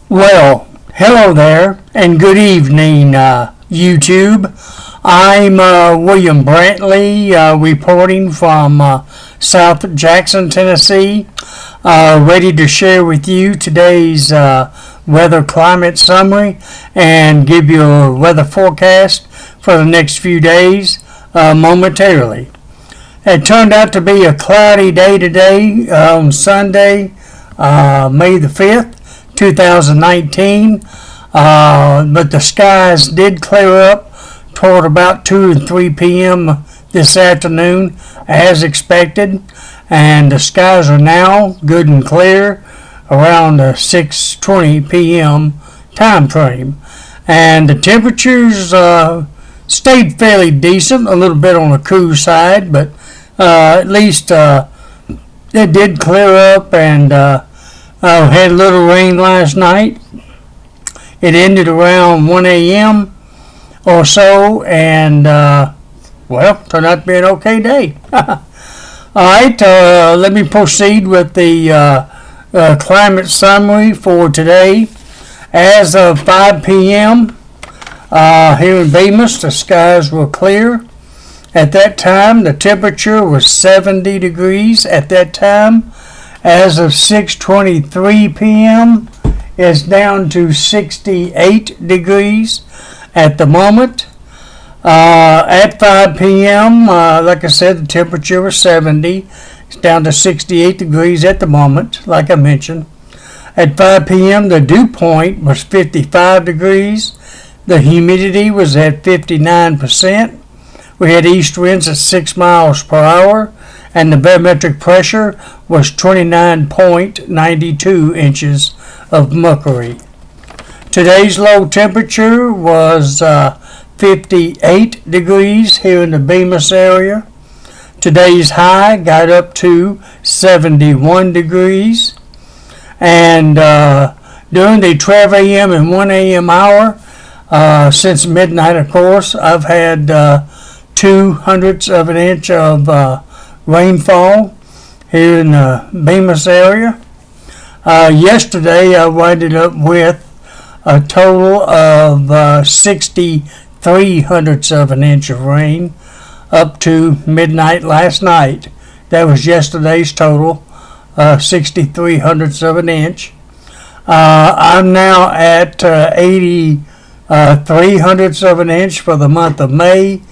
Well, hello there, and good evening, YouTube. I'm William Brantley, reporting from South Jackson, Tennessee, ready to share with you today's weather climate summary and give you a weather forecast for the next few days momentarily. It turned out to be a cloudy day today on Sunday, May the 5th. 2019, but the skies did clear up toward about 2 and 3 p.m. this afternoon as expected, and the skies are now good and clear around the 6:20 p.m. time frame, and the temperatures stayed fairly decent, a little bit on the cool side, but at least it did clear up, and had a little rain last night. It ended around 1 a.m. or so, and turned out to be an okay day. Alright, let me proceed with the climate summary for today. As of 5 p.m., here in Bemis, the skies were clear. At that time, the temperature was 70 degrees at that time. As of 6:23 p.m., it's down to 68 degrees at the moment. At 5 p.m., like I said, the temperature was 70. It's down to 68 degrees at the moment, like I mentioned. At 5 p.m., the dew point was 55 degrees. The humidity was at 59%. We had east winds at 6 miles per hour. And the barometric pressure was 29.92 inches of mercury. Today's low temperature was 58 degrees here in the Bemis area. Today's high got up to 71 degrees. And during the 12 a.m. and 1 a.m. hour, since midnight, of course, I've had 0.02 of an inch of rainfall here in the Bemis area. Yesterday I wound up with a total of 0.63 of an inch of rain up to midnight last night. That was yesterday's total, 0.63 of an inch. I'm now at 0.83 of an inch for the month of May,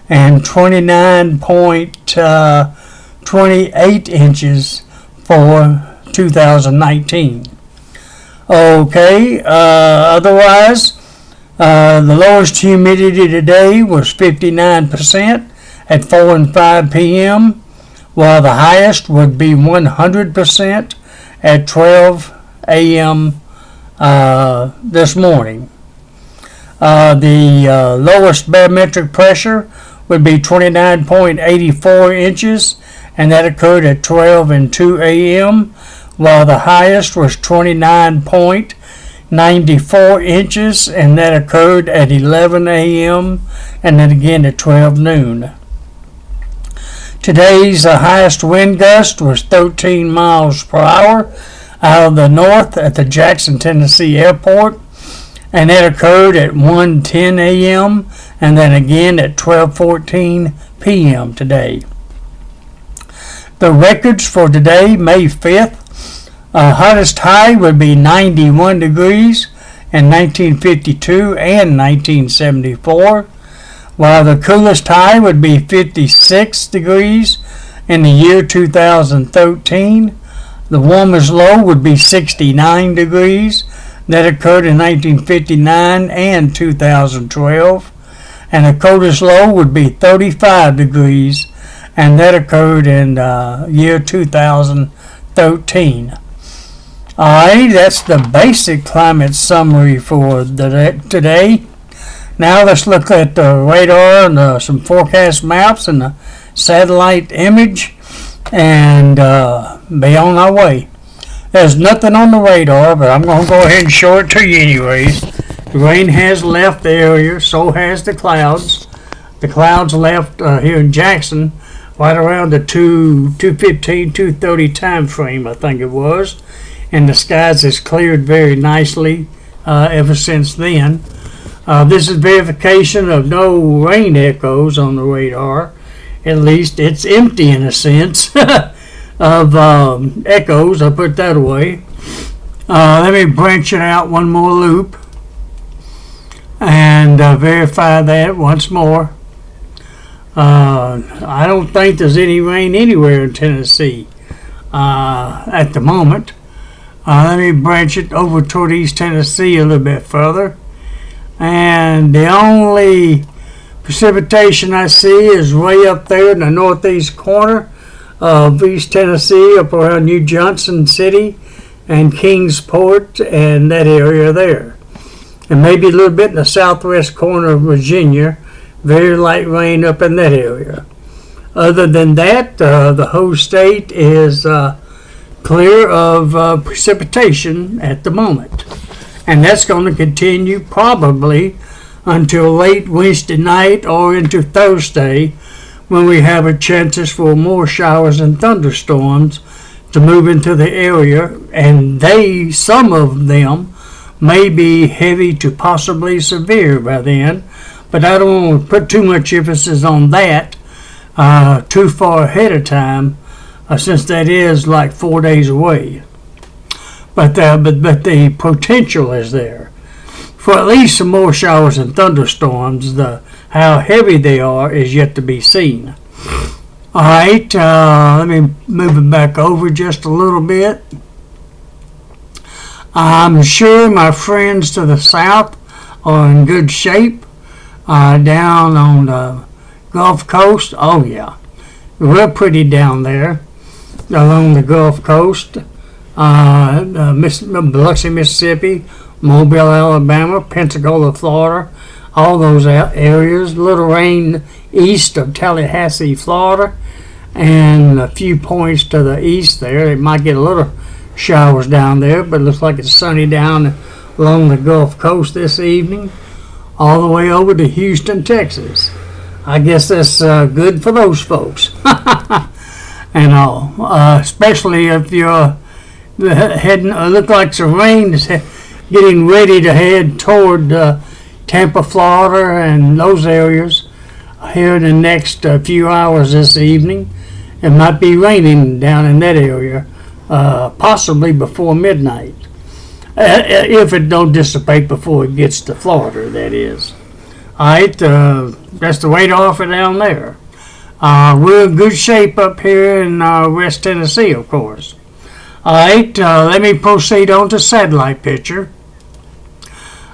and 29.28 inches for 2019. Okay, otherwise, the lowest humidity today was 59% at 4 and 5 p.m., while the highest would be 100% at 12 a.m. This morning. The lowest barometric pressure would be 29.84 inches, and that occurred at 12 and 2 a.m., while the highest was 29.94 inches, and that occurred at 11 a.m., and then again at 12 noon. Today's highest wind gust was 13 miles per hour out of the north at the Jackson, Tennessee airport, and that occurred at 1:10 a.m. and then again at 12:14 p.m. today. The records for today, May 5th, hottest high would be 91 degrees in 1952 and 1974, while the coolest high would be 56 degrees in the year 2013. The warmest low would be 69 degrees. That occurred in 1959 and 2012, and the coldest low would be 35 degrees, and that occurred in year 2013. Alright, that's the basic climate summary for today. Now let's look at the radar and some forecast maps and the satellite image, and be on our way. There's nothing on the radar, but I'm going to go ahead and show it to you anyways. The rain has left the area, so has the clouds. The clouds left here in Jackson right around the 2:15, 2:30 time frame, I think it was. and the skies has cleared very nicely ever since then. This is verification of no rain echoes on the radar. At least it's empty in a sense of echoes, I'll put that away. Let me branch it out one more loop and verify that once more. I don't think there's any rain anywhere in Tennessee at the moment. Let me branch it over toward East Tennessee a little bit further. And the only precipitation I see is way up there in the northeast corner of East Tennessee, up around New Johnson City and Kingsport and that area there. And maybe a little bit in the southwest corner of Virginia. Very light rain up in that area. Other than that, the whole state is clear of precipitation at the moment. And that's going to continue probably until late Wednesday night or into Thursday, when we have a chances for more showers and thunderstorms to move into the area, and some of them may be heavy to possibly severe by then, but I don't want to put too much emphasis on that too far ahead of time, since that is like 4 days away. But the potential is there for at least some more showers and thunderstorms. How heavy they are is yet to be seen. All right, let me move it back over just a little bit. I'm sure my friends to the south are in good shape down on the Gulf Coast. Oh yeah, real pretty down there along the Gulf Coast. Biloxi, Mississippi, Mobile, Alabama, Pensacola, Florida, all those areas. Little rain east of Tallahassee, Florida, and a few points to the east there. It might get a little showers down there, but it looks like it's sunny down along the Gulf Coast this evening, all the way over to Houston, Texas. I guess that's good for those folks. And all, especially if you're heading, look like some rain is getting ready to head toward Tampa, Florida, and those areas here in the next few hours this evening. It might be raining down in that area, possibly before midnight, if it don't dissipate before it gets to Florida, that is. All right, that's the radar for down there. We're in good shape up here in West Tennessee, of course. All right, let me proceed on to satellite picture.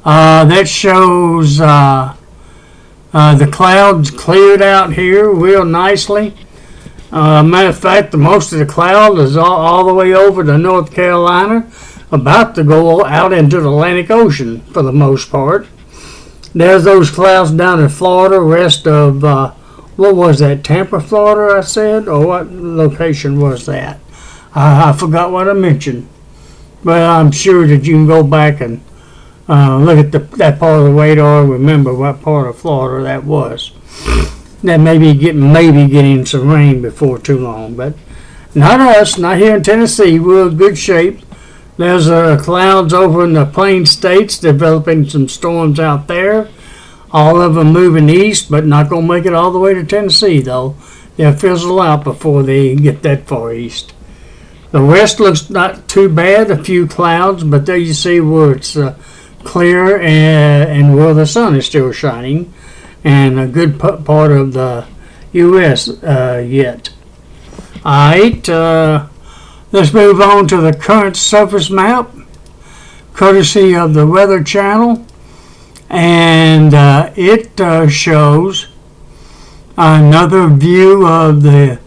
That shows the clouds cleared out here real nicely. Matter of fact, most of the cloud is all the way over to North Carolina, about to go out into the Atlantic Ocean for the most part. There's those clouds down in Florida, rest of, what was that, Tampa, Florida, I said? Or what location was that? I forgot what I mentioned, but I'm sure that you can go back and look at that part of the radar. Remember what part of Florida that was. That maybe getting some rain before too long, but not us. Not here in Tennessee. We're in good shape. There's clouds over in the Plain States, developing some storms out there. All of them moving east, but not going to make it all the way to Tennessee though. They'll fizzle out before they get that far east. The west looks not too bad, a few clouds, but there you see where it's clear and where the sun is still shining, and a good part of the U.S. Yet. All right, let's move on to the current surface map, courtesy of the Weather Channel, and it shows another view of the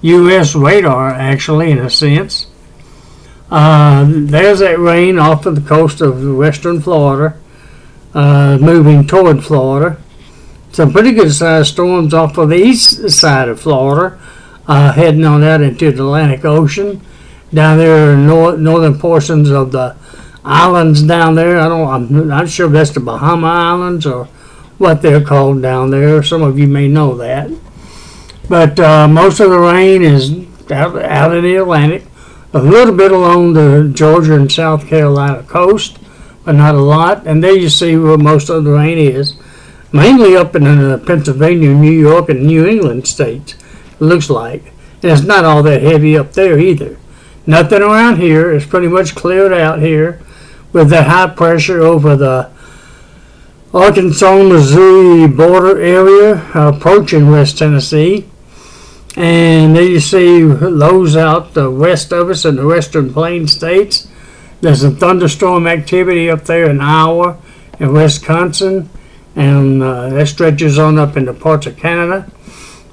U.S. radar, actually, in a sense. There's that rain off of the coast of western Florida, moving toward Florida. Some pretty good sized storms off of the east side of Florida, heading on out into the Atlantic Ocean. Down there in northern portions of the islands down there. I'm not sure if that's the Bahama Islands or what they're called down there. Some of you may know that. But most of the rain is out in the Atlantic, A little bit along the Georgia and South Carolina coast, but not a lot. And there you see where most of the rain is. Mainly up in Pennsylvania, New York, and New England states, it looks like. And it's not all that heavy up there either. Nothing around here. It's pretty much cleared out here with the high pressure over the Arkansas-Missouri border area approaching West Tennessee. And there you see lows out west of us in the western plain states. There's some thunderstorm activity up there in Iowa and Wisconsin. And that stretches on up into parts of Canada.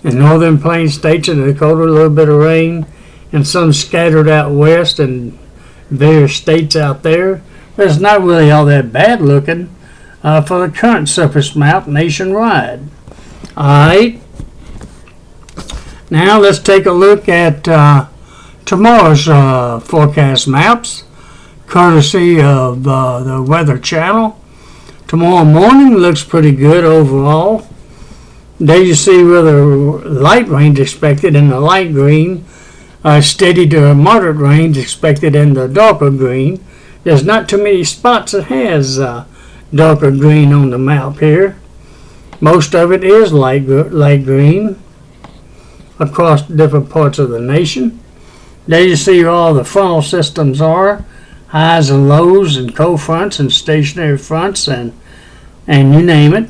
In northern plain states in Dakota, a little bit of rain. And some scattered out west in various states out there. But it's not really all that bad looking for the current surface map nationwide. Alright. Now let's take a look at tomorrow's forecast maps, courtesy of the Weather Channel. Tomorrow morning looks pretty good overall. There you see where the light rain is expected in the light green, steady to moderate rain expected in the darker green. There's not too many spots that has darker green on the map here. Most of it is light green across different parts of the nation. There you see where all the frontal systems are, highs and lows and cold fronts and stationary fronts and you name it.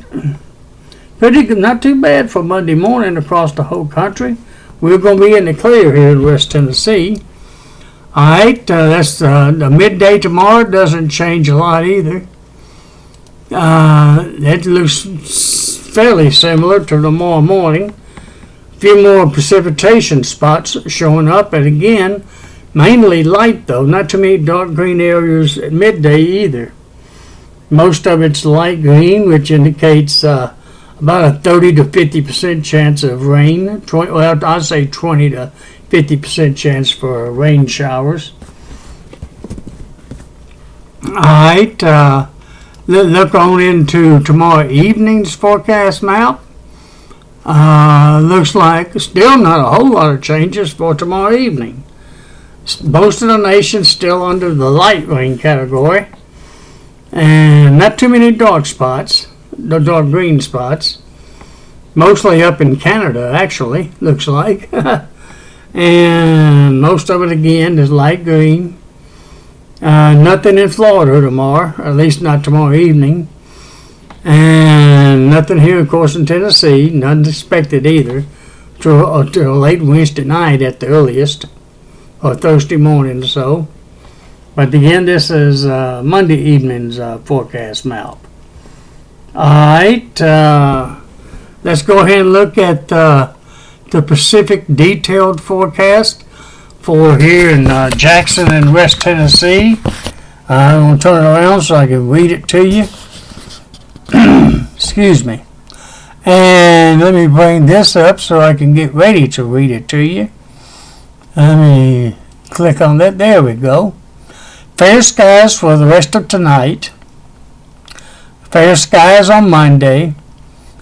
Pretty good, not too bad for Monday morning across the whole country. We're going to be in the clear here in West Tennessee. Alright, that's the midday tomorrow. Doesn't change a lot either. It looks fairly similar to tomorrow morning. A few more precipitation spots showing up, and again, mainly light though. Not too many dark green areas at midday either. Most of it's light green, which indicates about a 30 to 50% chance of rain. Well, I'd say 20 to 50% chance for rain showers. Alright, look on into tomorrow evening's forecast map. Looks like still not a whole lot of changes for tomorrow evening. Most of the nation still under the light rain category. And not too many dark spots, the dark green spots. Mostly up in Canada, actually, looks like. And most of it, again, is light green. Nothing in Florida tomorrow, at least not tomorrow evening. And nothing here, of course, in Tennessee. None expected either till late Wednesday night at the earliest, or Thursday morning or so. But again, this is Monday evening's forecast map. Alright, let's go ahead and look at the Pacific detailed forecast for here in Jackson and West Tennessee. I'm going to turn it around so I can read it to you. Excuse me. And let me bring this up so I can get ready to read it to you. Let me click on that. There we go. Fair skies for the rest of tonight. Fair skies on Monday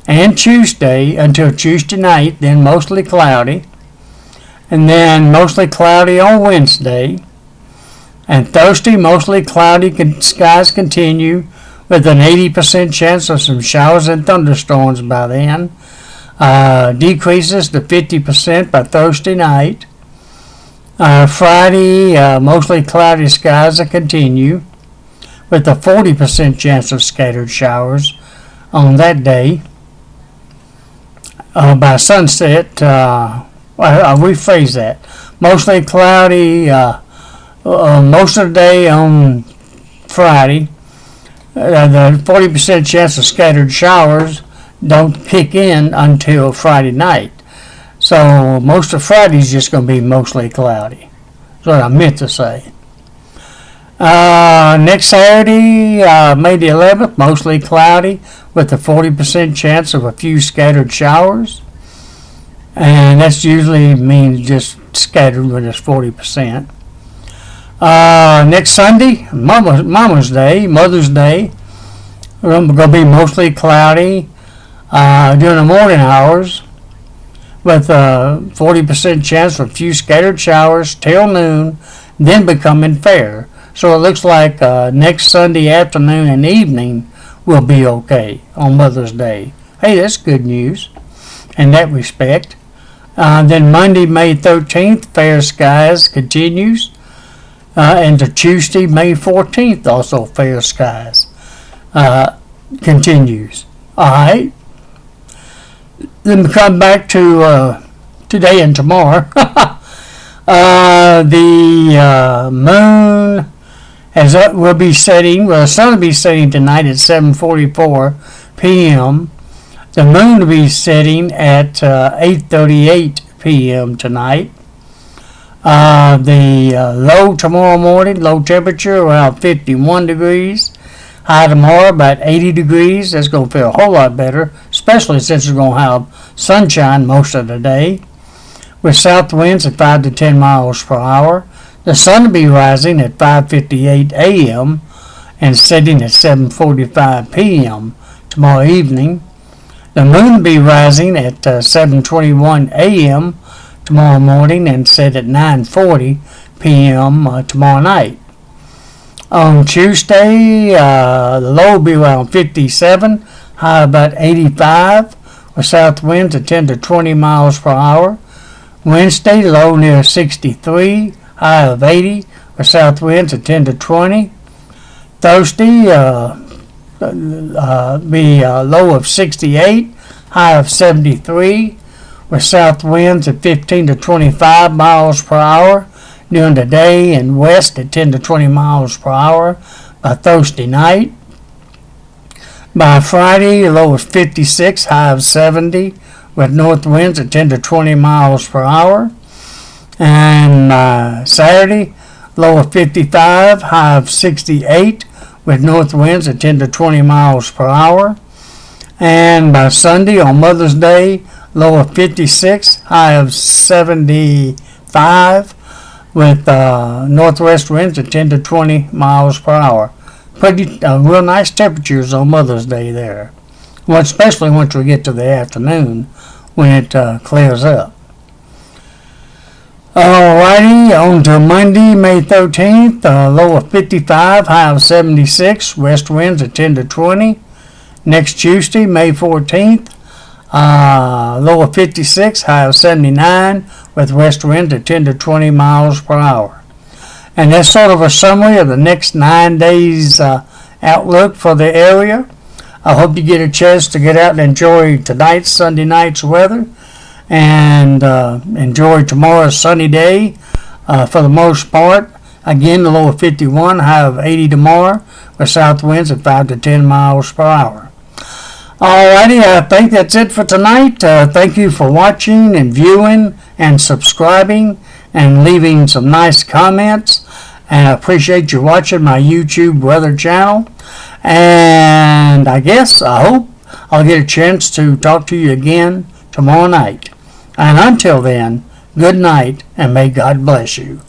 and Tuesday until Tuesday night, then mostly cloudy. And then mostly cloudy on Wednesday. And Thursday, mostly cloudy skies continue with an 80% chance of some showers and thunderstorms by then. Decreases to 50% by Thursday night. Friday, mostly cloudy skies will continue with a 40% chance of scattered showers on that day. By sunset, I'll rephrase that. Mostly cloudy most of the day on Friday. The 40% chance of scattered showers don't kick in until Friday night. So most of Friday's just going to be mostly cloudy. That's what I meant to say. Next Saturday, May the 11th, mostly cloudy with a 40% chance of a few scattered showers. And that's usually means just scattered when it's 40%. Next Sunday, Mother's Day, going to be mostly cloudy during the morning hours with a 40% chance for a few scattered showers till noon. then becoming fair. So it looks like next Sunday afternoon and evening will be okay on Mother's Day. Hey, that's good news in that respect. Then Monday, May 13th, fair skies continues. And to Tuesday, May 14th, also fair skies continues. All right. Then we come back to today and tomorrow. The moon will be setting. Well, the sun will be setting tonight at 7:44 p.m. The moon will be setting at 8:38 p.m. tonight. The low tomorrow morning, low temperature around 51 degrees. High tomorrow about 80 degrees. That's going to feel a whole lot better, especially since we're going to have sunshine most of the day, with south winds at 5 to 10 miles per hour. The sun will be rising at 5:58 a.m. and setting at 7:45 p.m. tomorrow evening. The moon will be rising at 7:21 a.m. tomorrow morning and set at 9:40 p.m. Tomorrow night. On Tuesday, the low will be around 57, high about 85, with south winds at 10 to 20 miles per hour. Wednesday, low near 63, high of 80, with south winds at 10 to 20. Thursday, be a low of 68, high of 73, with south winds at 15 to 25 miles per hour during the day, and west at 10 to 20 miles per hour by Thursday night. By Friday, low of 56, high of 70, with north winds at 10 to 20 miles per hour. And Saturday, low of 55, high of 68, with north winds at 10 to 20 miles per hour. And by Sunday, on Mother's Day, low of 56, high of 75, with northwest winds at 10 to 20 miles per hour. Pretty real nice temperatures on Mother's Day there. Well, especially once we get to the afternoon when it clears up. Alrighty, on to Monday, May 13th, low of 55, high of 76, west winds at 10 to 20. Next Tuesday, May 14th, low of 56, high of 79, with west winds at 10 to 20 miles per hour. And that's sort of a summary of the next 9 days outlook for the area. I hope you get a chance to get out and enjoy tonight's, Sunday night's weather, and enjoy tomorrow's sunny day for the most part. Again, the low of 51, high of 80 tomorrow, with south winds at 5 to 10 miles per hour. Alrighty, I think that's it for tonight. Thank you for watching and viewing and subscribing and leaving some nice comments. And I appreciate you watching my YouTube weather channel. And I hope I'll get a chance to talk to you again tomorrow night. And until then, good night and may God bless you.